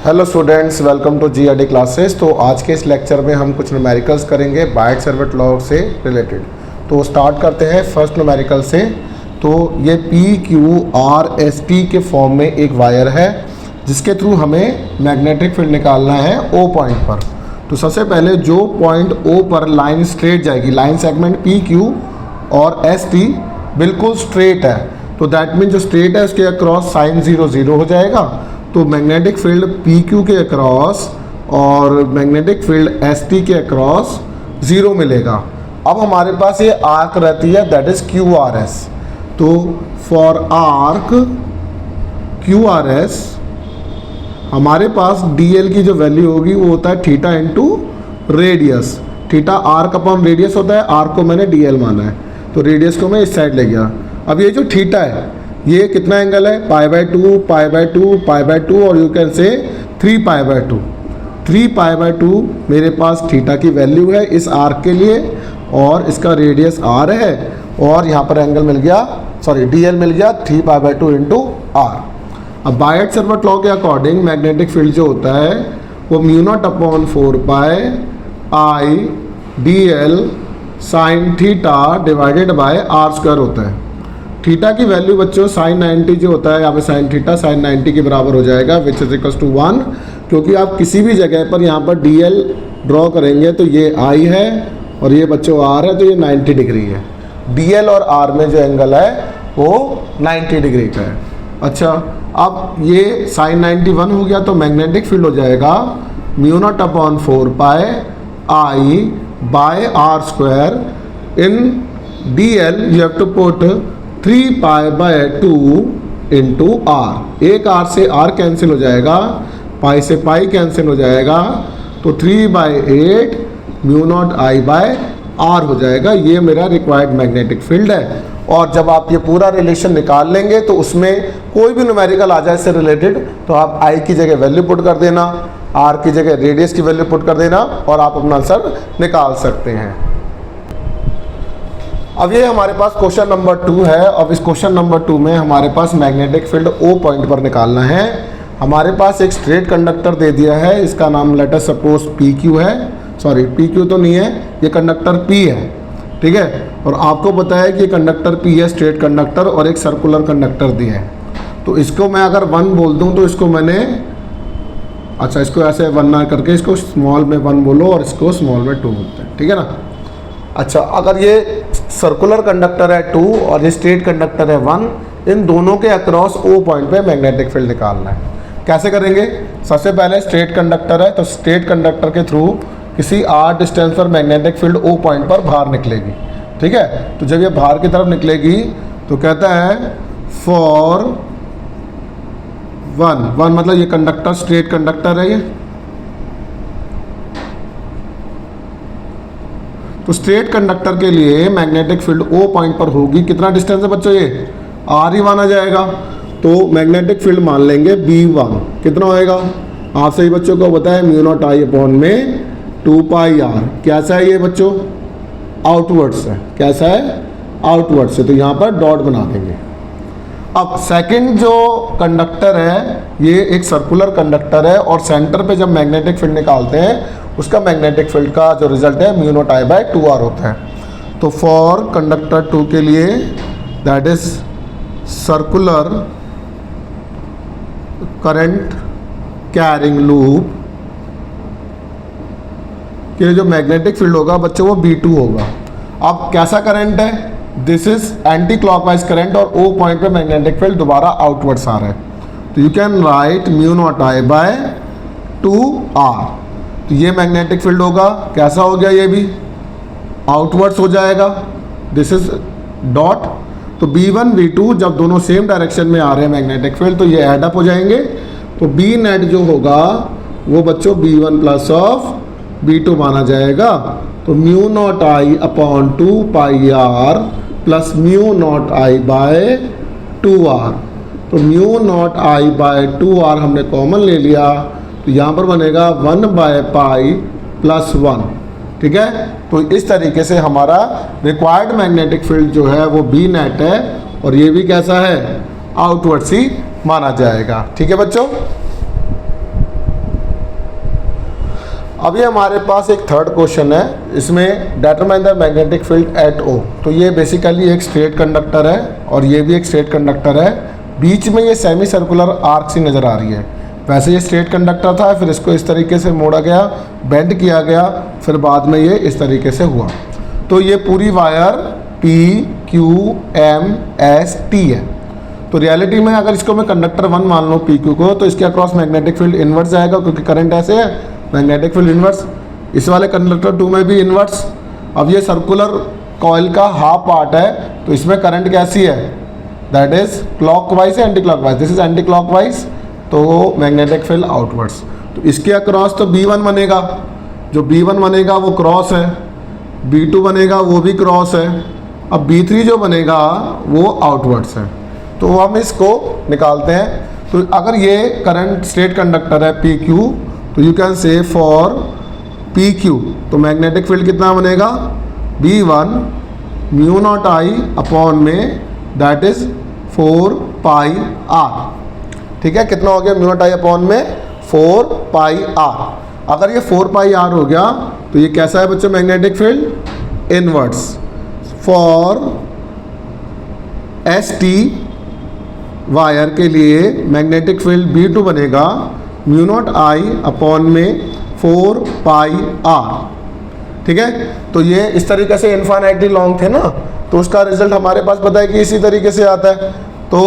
Hello students, welcome to GRD classes. तो आज के इस लेक्चर में हम कुछ न्यूमेरिकल्स करेंगे बायट-सेवर्ट लॉ से रिलेटेड। तो स्टार्ट करते हैं फर्स्ट न्यूमेरिकल से। तो ये PQRST के फॉर्म में एक वायर है जिसके थ्रू हमें मैग्नेटिक फील्ड निकालना है O पॉइंट पर। तो सबसे पहले जो पॉइंट O पर लाइन स्ट्रेट जाएगी, लाइन सेगमेंट PQ और ST बिल्कुल स्ट्रेट है, तो दैट मीन जो स्ट्रेट है उसके अक्रॉस साइन 0 0 हो जाएगा। तो मैग्नेटिक फील्ड PQ के अक्रॉस और मैग्नेटिक फील्ड ST के अक्रॉस 0 मिलेगा। अब हमारे पास ये आर्क रहती है, दैट इज QRS। तो फॉर आर्क QRS हमारे पास DL की जो वैल्यू होगी वो होता है theta into radius. Theta arc upon radius होता है, आर्क को मैंने DL माना है तो रेडियस को मैं इस साइड ले गया। अब ये जो थीटा है ये कितना एंगल है, π/2 π/2 π/2 और यू कैन से 3π/2। 3π/2 मेरे पास थीटा की वैल्यू है इस आर्क के लिए और इसका रेडियस r है और यहाँ पर एंगल मिल गया, सॉरी DL मिल गया 3π/2 इंटू r। अब बायट-सेवर्ट लॉ के अकॉर्डिंग मैग्नेटिक फील्ड जो होता है वो μ0/4π I dl sine theta divided by r² होता है। थीटा की वैल्यू बच्चों साइन 90 जो होता है, यहाँ पे साइन थीटा साइन 90 के बराबर हो जाएगा विच इज इक्वल्स टू 1। क्योंकि आप किसी भी जगह पर यहाँ पर DL ड्रॉ करेंगे तो ये I है और ये बच्चों R है, तो ये 90 डिग्री है। DL और R में जो एंगल है वो 90 डिग्री का है। अच्छा, अब ये साइन 91 हो गया तो मैग्नेटिक फील्ड हो जाएगा μ0/4π I by r² in DL you have to put 3π/2 into r। एक r से r कैंसिल हो जाएगा, पाई से पाई कैंसिल हो जाएगा, तो 3/8 μ0I/r हो जाएगा। ये मेरा रिक्वायर्ड मैग्नेटिक फील्ड है। और जब आप ये पूरा रिलेशन निकाल लेंगे तो उसमें कोई भी न्यूमेरिकल आ जाए इससे रिलेटेड तो आप I की जगह वैल्यू पुट कर देना, R की जगह रेडियस की वैल्यू पुट कर देना और आप अपना आंसर निकाल सकते हैं। अब ये हमारे पास क्वेश्चन नंबर 2 है। अब इस क्वेश्चन नंबर 2 में हमारे पास मैग्नेटिक फील्ड O पॉइंट पर निकालना है। हमारे पास एक स्ट्रेट कंडक्टर दे दिया है, इसका नाम लेट अस सपोज PQ है, सॉरी PQ तो नहीं है, ये कंडक्टर P है, ठीक है। और आपको पता है कि कंडक्टर P है स्ट्रेट कंडक्टर और एक सर्कुलर कंडक्टर दिया है। तो इसको मैं अगर 1 बोल दूँ तो इसको मैंने, अच्छा इसको ऐसे 1 ना करके इसको स्मॉल में 1 बोलो और इसको स्मॉल में 2 बोलते हैं, ठीक है ना। अच्छा, अगर ये सर्कुलर कंडक्टर है 2 और ये स्ट्रेट कंडक्टर है 1, इन दोनों के अक्रॉस O पॉइंट पे मैग्नेटिक फील्ड निकालना है। कैसे करेंगे? सबसे पहले स्ट्रेट कंडक्टर है तो स्ट्रेट कंडक्टर के थ्रू किसी r डिस्टेंस पर मैग्नेटिक फील्ड O पॉइंट पर बाहर निकलेगी, ठीक है। तो जब ये बाहर की तरफ निकलेगी तो कहता है फॉर 1 मतलब ये कंडक्टर स्ट्रेट कंडक्टर है ये, तो स्ट्रेट कंडक्टर के लिए मैग्नेटिक फील्ड O पॉइंट पर होगी। कितना डिस्टेंस है बच्चों, ये R ही माना जाएगा। तो मैग्नेटिक फील्ड मान लेंगे B1, कितना होएगा आप सही बच्चों को बताया μ0I में 2πr। कैसा है ये बच्चों, आउटवर्ड्स है। कैसा है, आउटवर्ड्स है, तो यहाँ पर डॉट बना देंगे। अब सेकंड जो कंडक्टर है ये एक सर्कुलर कंडक्टर है और सेंटर पे जब मैग्नेटिक फील्ड निकालते हैं उसका मैग्नेटिक फील्ड का जो रिजल्ट है μ0I/2r होता है। तो फॉर कंडक्टर 2 के लिए that is circular current carrying loop के लिए जो मैग्नेटिक फील्ड होगा बच्चों वो B2 होगा। अब कैसा करंट है, this is anti clockwise current और O पॉइंट पे मैग्नेटिक फील्ड दोबारा आउटवर्ड्स आ रहा है, तो यू कैन राइट μ0I/2r। तो ये मैग्नेटिक फील्ड होगा, कैसा हो गया, ये भी आउटवर्ड्स हो जाएगा, दिस इज डॉट। तो B1 B2 जब दोनों सेम डायरेक्शन में आ रहे हैं मैग्नेटिक फील्ड तो ये ऐड अप हो जाएंगे। तो B नेट जो होगा वो बच्चों B1 प्लस ऑफ B2 माना जाएगा। तो μ0I/2πr प्लस μ0I/2r। तो μ0I/2r हमने कॉमन ले लिया तो यहाँ पर बनेगा 1/π प्लस 1, ठीक है। तो इस तरीके से हमारा रिक्वायर्ड मैग्नेटिक फील्ड जो है वो B नेट है और ये भी कैसा है, आउटवर्ड्स ही माना जाएगा, ठीक है बच्चों। अभी हमारे पास एक थर्ड क्वेश्चन है, इसमें determine the magnetic field at O. तो ये बेसिकली एक स्ट्रेट कंडक्टर है और ये भी एक स्ट्रेट कंडक्टर है, बीच में ये सेमी सर्कुलर आर्क सी नज़र आ रही है। वैसे ये स्ट्रेट कंडक्टर था, फिर इसको इस तरीके से मोड़ा गया, बेंड किया गया, फिर बाद में ये इस तरीके से हुआ। तो ये पूरी wire P Q M S T है। तो रियलिटी में अगर इसको मैं कंडक्टर 1 मान लूँ PQ को, तो इसके अक्रॉस मैग्नेटिक फील्ड इन्वर्स जाएगा, क्योंकि करंट ऐसे है, मैग्नेटिक फील्ड इन्वर्स। इस वाले कंडक्टर 2 में भी इन्वर्स। अब ये सर्कुलर कॉइल का हाफ पार्ट है, तो इसमें करंट कैसी है, दैट इज क्लॉकवाइज है anti clockwise, this is anti clockwise, तो मैग्नेटिक फील्ड आउटवर्ड्स। तो इसके अक्रॉस तो B1 बनेगा, जो B1 बनेगा वो क्रॉस है, B2 बनेगा वो भी क्रॉस है, अब B3 जो बनेगा वो आउटवर्ड्स है। तो हम इसको निकालते हैं। तो अगर ये करंट स्ट्रेट कंडक्टर है PQ, तो you can say for PQ, तो मैग्नेटिक फील्ड कितना बनेगा, B1 mu naught I upon में, दैट इज 4 पाई R। ठीक है, कितना हो गया, म्यू नॉट I अपॉन में 4 पाई R। अगर ये 4 पाई R हो गया तो ये कैसा है बच्चों, magnetic field inverts. For ST wire के लिए मैग्नेटिक फील्ड B2 बनेगा म्यू नॉट I अपॉन में 4 पाई R। ठीक है, तो ये इस तरीके से इन्फिनिटी लॉन्ग थे ना, तो उसका रिजल्ट हमारे पास पता है कि इसी तरीके से आता है। तो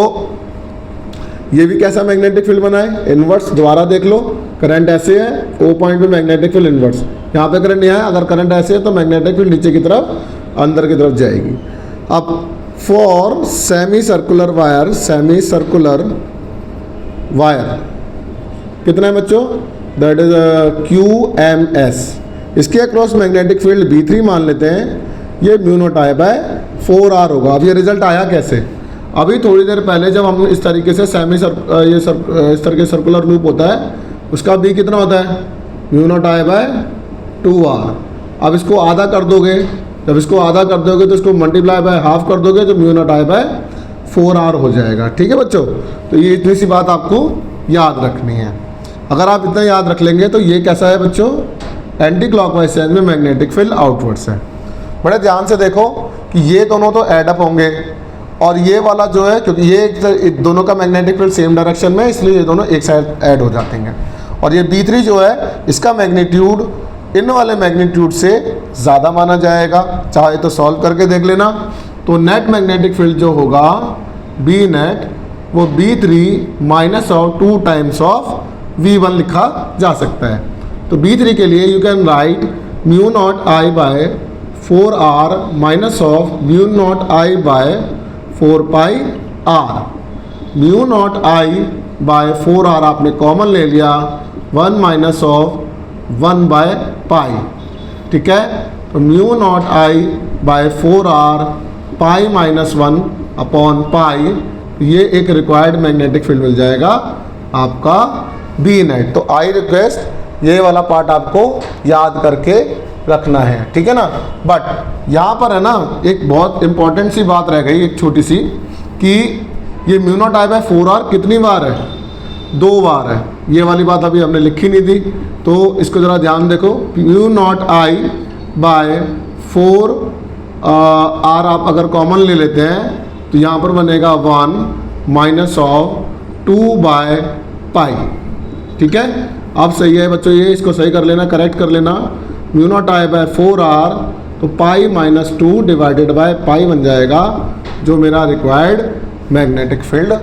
ये भी कैसा मैग्नेटिक फील्ड बना है, इनवर्स। दोबारा देख लो, करंट ऐसे है, O पॉइंट पे मैग्नेटिक फील्ड इनवर्स, यहाँ पे करंट नहीं आया। अगर करंट ऐसे है तो मैग्नेटिक फील्ड नीचे की तरफ, अंदर की तरफ जाएगी। अब for semi circular wire, semi circular wire कितना है बच्चों, दैट इज QMS। इसके अक्रॉस मैग्नेटिक फील्ड B3 मान लेते हैं, ये mu naught I by 4R होगा। अब ये रिजल्ट आया कैसे, अभी थोड़ी देर पहले जब हम इस तरीके से इस तरह के सर्कुलर लूप होता है, उसका B कितना होता है, mu naught I bye 2R। अब इसको आधा कर दोगे, जब इसको आधा कर दोगे तो इसको मल्टीप्लाई बाय हाफ कर दोगे, तो mu naught I by 4R हो जाएगा। ठीक है बच्चों, तो ये इतनी सी बात आपको याद रखनी है। अगर आप इतना याद रख लेंगे तो ये कैसा है बच्चों, एंटी क्लॉकवाइज सेंस में मैग्नेटिक फील्ड आउटवर्ड्स है। बड़े ध्यान से देखो कि ये दोनों तो एड अप होंगे, और ये वाला जो है, क्योंकि ये दोनों का मैग्नेटिक फील्ड सेम डायरेक्शन में, इसलिए ये दोनों एक साइड ऐड हो जाते हैं। और ये B3 जो है, इसका मैग्नीट्यूड इन वाले मैग्नीट्यूड से ज़्यादा माना जाएगा, चाहे तो सॉल्व करके देख लेना। तो नेट मैग्नेटिक फील्ड जो होगा B नेट, वो B3 minus of 2 times of V1 लिखा जा सकता है। तो B3 के लिए you can write mu naught I by 4R minus of mu naught I by 4 pi R। Mu naught I by 4R आपने कॉमन ले लिया, 1 माइनस ऑफ 1 बाय पाई। ठीक है, तो mu naught I by 4R pi minus 1 upon pi, ये एक required magnetic field मिल जाएगा आपका B नेट। तो आई रिक्वेस्ट ये वाला पार्ट आपको याद करके रखना है, ठीक है ना। बट यहाँ पर है ना एक बहुत इंपॉर्टेंट सी बात रह गई, एक छोटी सी, कि ये mu naught I by 4R कितनी बार है, 2 बार है। ये वाली बात अभी हमने लिखी नहीं थी, तो इसको ज़रा ध्यान देखो। Mu naught I by 4R आप अगर कॉमन ले लेते हैं तो यहाँ पर बनेगा 1 माइनस ऑफ 2 बाय पाई। ठीक है, अब सही है बच्चों, ये इसको सही कर लेना, करेक्ट कर लेना। Mu naught I by 4R, तो pi minus 2 divided by pi बन जाएगा, जो मेरा रिक्वायर्ड मैग्नेटिक फील्ड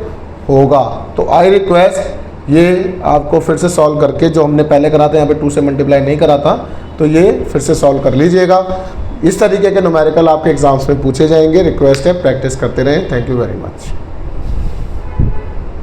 होगा। तो आई रिक्वेस्ट ये आपको फिर से सॉल्व करके, जो हमने पहले करा था यहाँ पे 2 से मल्टीप्लाई नहीं करा था, तो ये फिर से सॉल्व कर लीजिएगा। इस तरीके के न्यूमेरिकल आपके एग्जाम्स में पूछे जाएंगे। रिक्वेस्ट है प्रैक्टिस करते रहें। Thank you very much.